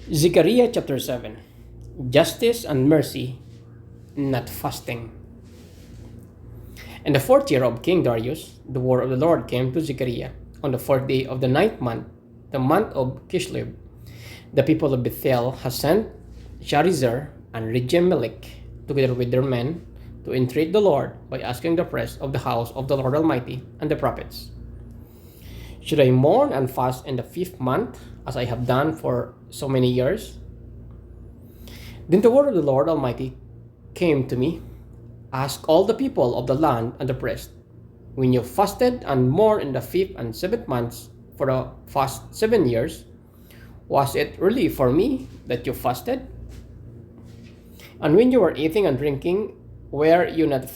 Zechariah chapter 7. Justice and mercy, not fasting. In the fourth year of King Darius, the word of the Lord came to Zechariah on the fourth day of the ninth month, the month of Kislev. The people of Bethel had sent Sharezer and Regem-melech together with their men to entreat the Lord by asking the priests of the house of the Lord Almighty and the prophets, should I mourn and fast in the fifth month, as I have done for so many years? Then the word of the Lord Almighty came to me. Ask all the people of the land and the priests, when you fasted and mourned in the fifth and seventh months for the past 7 years, was it really for me that you fasted? And when you were eating and drinking, were you not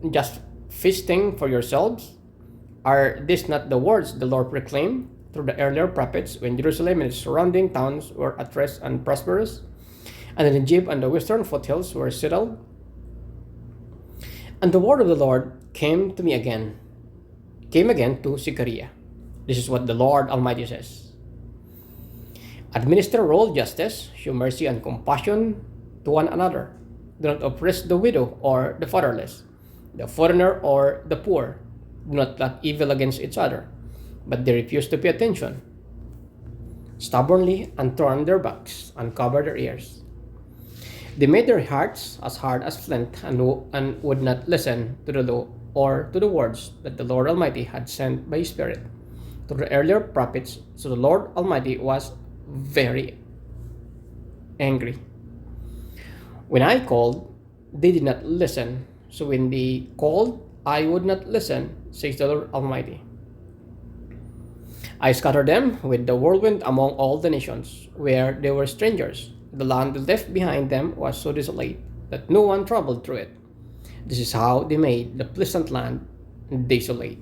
just feasting for yourselves? Are these not the words the Lord proclaimed through the earlier prophets when Jerusalem and its surrounding towns were at rest and prosperous, and in Egypt and the western foothills were settled? And the word of the Lord came again to Zechariah. This is what the Lord Almighty says. Administer all justice, show mercy and compassion to one another. Do not oppress the widow or the fatherless, the foreigner or the poor. Do not plot evil against each other, but they refuse to pay attention. Stubbornly and turn their backs and cover their ears. They made their hearts as hard as flint and would not listen to the law or to the words that the Lord Almighty had sent by His Spirit to the earlier prophets. So the Lord Almighty was very angry. When I called, they did not listen. So when they called, I would not listen, says the Lord Almighty. I scattered them with the whirlwind among all the nations where they were strangers. The land left behind them was so desolate that no one traveled through it. This is how they made the pleasant land desolate.